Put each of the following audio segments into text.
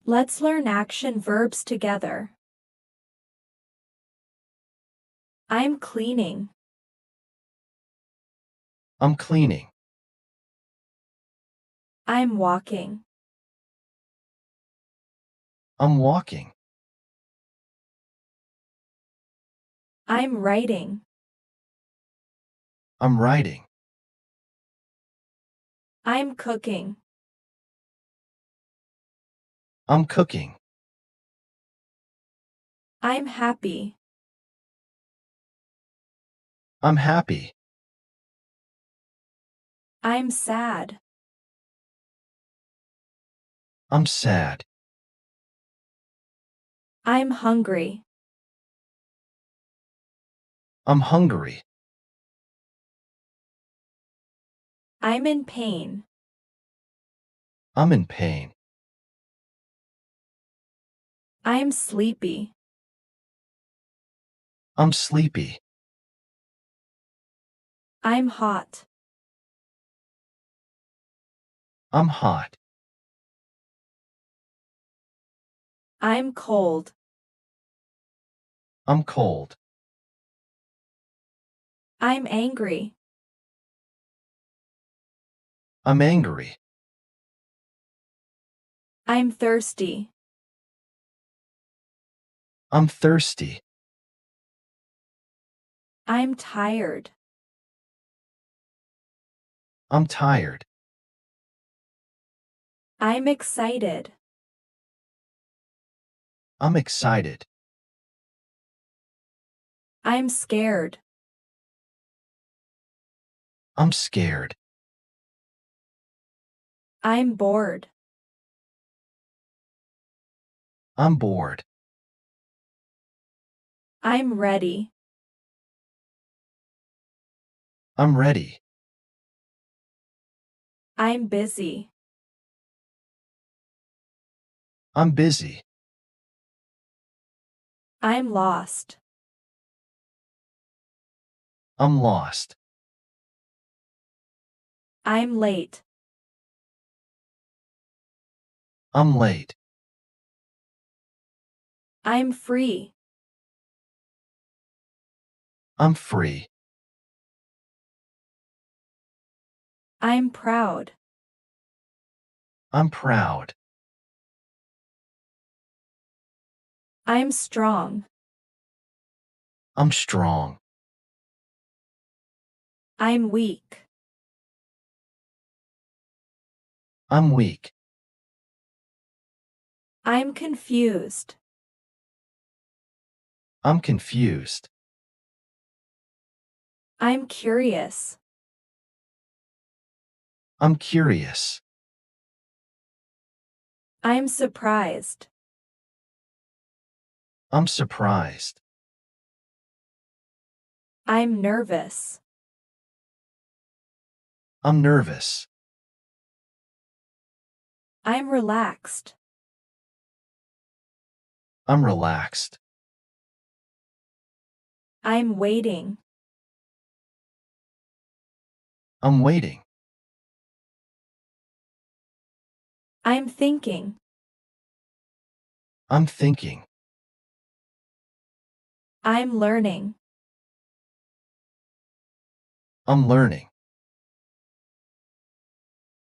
Let's learn action verbs together. I'm cleaning. I'm cleaning. I'm walking. I'm walking. I'm writing. I'm writing. I'm cooking. I'm cooking. I'm happy. I'm happy. I'm sad. I'm sad. I'm hungry. I'm hungry. I'm in pain. I'm in pain. I'm sleepy. I'm sleepy. I'm hot. I'm hot. I'm cold. I'm cold. I'm angry. I'm angry. I'm thirsty. I'm thirsty. I'm tired. I'm tired. I'm excited. I'm excited. I'm scared. I'm scared. I'm bored. I'm bored. I'm ready. I'm ready. I'm busy. I'm busy. I'm lost. I'm lost. I'm late. I'm late. I'm free. I'm free. I'm proud. I'm proud. I'm strong. I'm strong. I'm weak. I'm weak. I'm confused. I'm confused. I'm curious. I'm curious. I'm surprised. I'm surprised. I'm nervous. I'm nervous. I'm relaxed. I'm relaxed. I'm waiting. I'm waiting. I'm thinking. I'm thinking. I'm learning. I'm learning.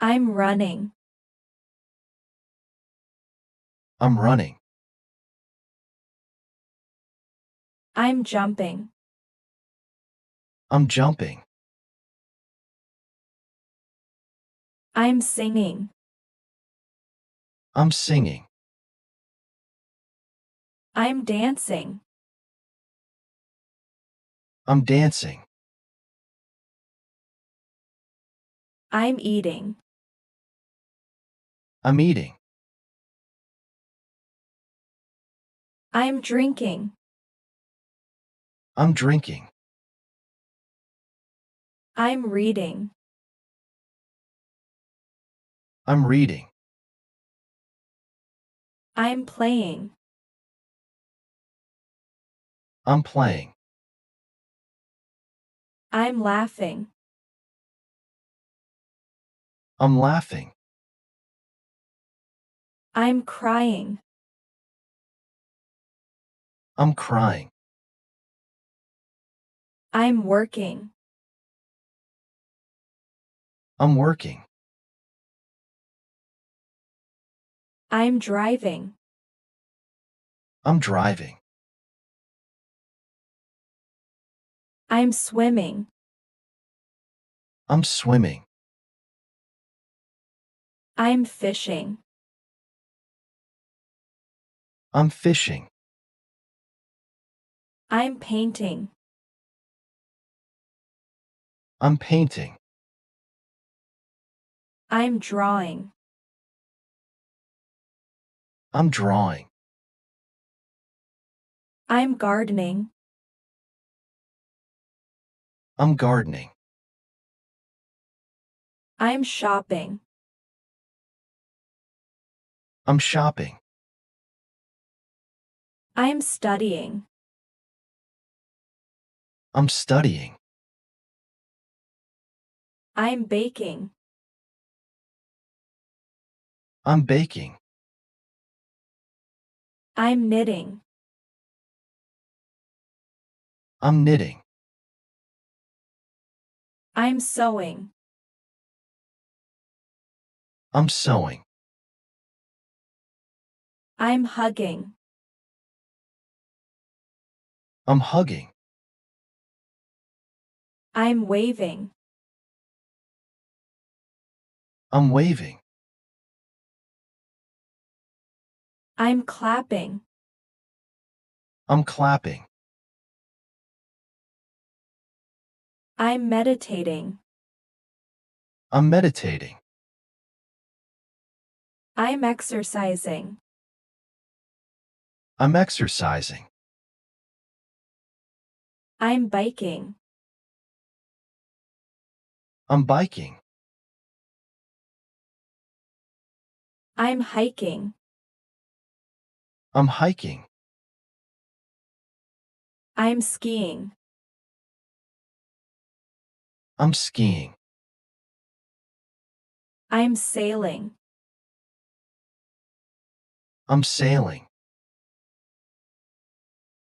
I'm running. I'm running. I'm jumping. I'm jumping. I'm singing. I'm singing. I'm dancing. I'm dancing. I'm eating. I'm eating. I'm drinking. I'm drinking. I'm reading. I'm reading. I'm playing. I'm playing. I'm laughing. I'm laughing. I'm crying. I'm crying. I'm working. I'm working. I'm driving. I'm driving. I'm swimming. I'm swimming. I'm fishing. I'm fishing. I'm painting. I'm painting. I'm drawing. I'm drawing. I'm gardening. I'm gardening. I'm shopping. I'm shopping. I'm studying. I'm studying. I'm baking. I'm baking. I'm knitting. I'm knitting. I'm sewing. I'm sewing. I'm hugging. I'm hugging. I'm waving. I'm waving. I'm clapping. I'm clapping. I'm meditating. I'm meditating. I'm exercising. I'm exercising. I'm biking. I'm biking. I'm hiking. I'm hiking. I'm skiing. I'm skiing. I'm sailing. I'm sailing.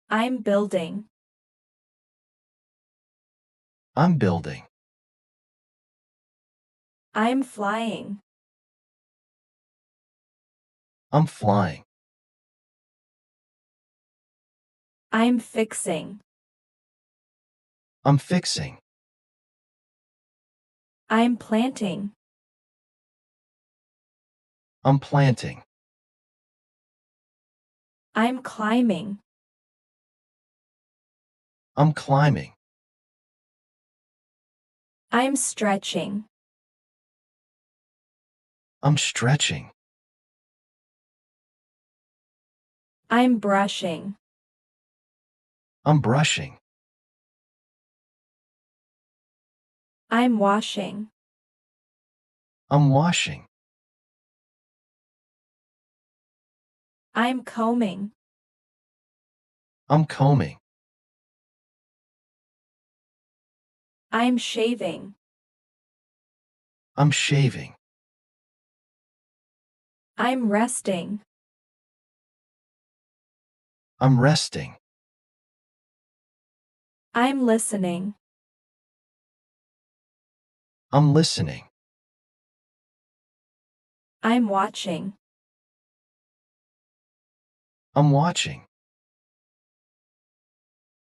I'm building. I'm building. I'm flying. I'm flying. I'm fixing. I'm fixing. I'm planting. I'm planting. I'm climbing. I'm climbing. I'm stretching. I'm stretching. I'm brushing. I'm brushing. I'm washing. I'm washing. I'm combing. I'm combing. I'm shaving. I'm shaving. I'm resting. I'm resting. I'm listening. I'm listening. I'm watching. I'm watching.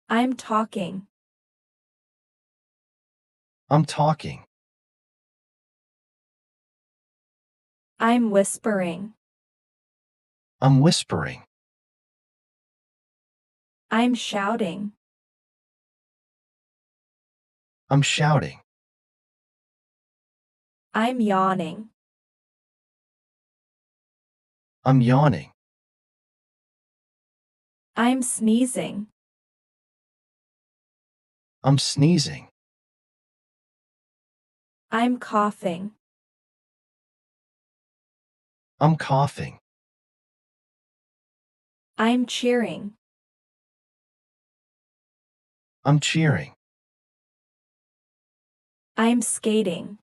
I'm talking. I'm talking. I'm whispering. I'm whispering. I'm shouting. I'm shouting. I'm yawning. I'm yawning. I'm sneezing. I'm sneezing. I'm coughing. I'm coughing. I'm cheering. I'm cheering. I'm skating.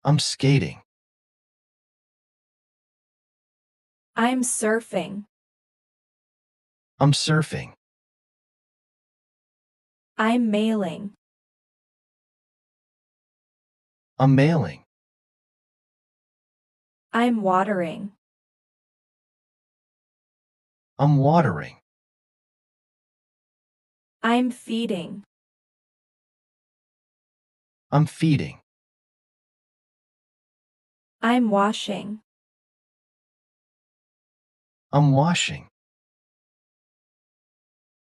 I'm skating. I'm surfing. I'm surfing. I'm mailing. I'm mailing. I'm watering. I'm watering. I'm feeding. I'm feeding. I'm washing. I'm washing.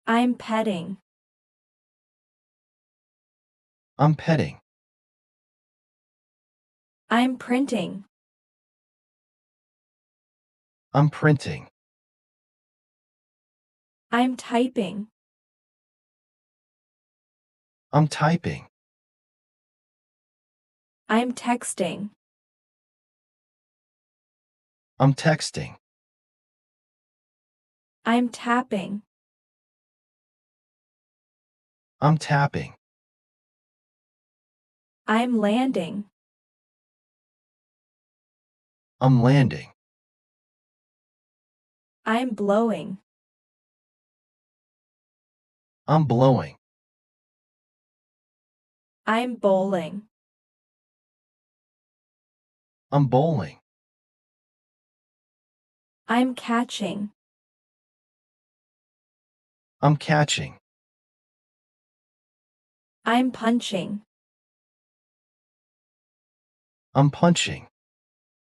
I'm petting. I'm petting. I'm printing. I'm printing. I'm typing. I'm typing. I'm texting. I'm texting. I'm tapping. I'm tapping. I'm landing. I'm landing. I'm blowing. I'm blowing. I'm bowling. I'm bowling. I'm catching. I'm catching. I'm punching. I'm punching.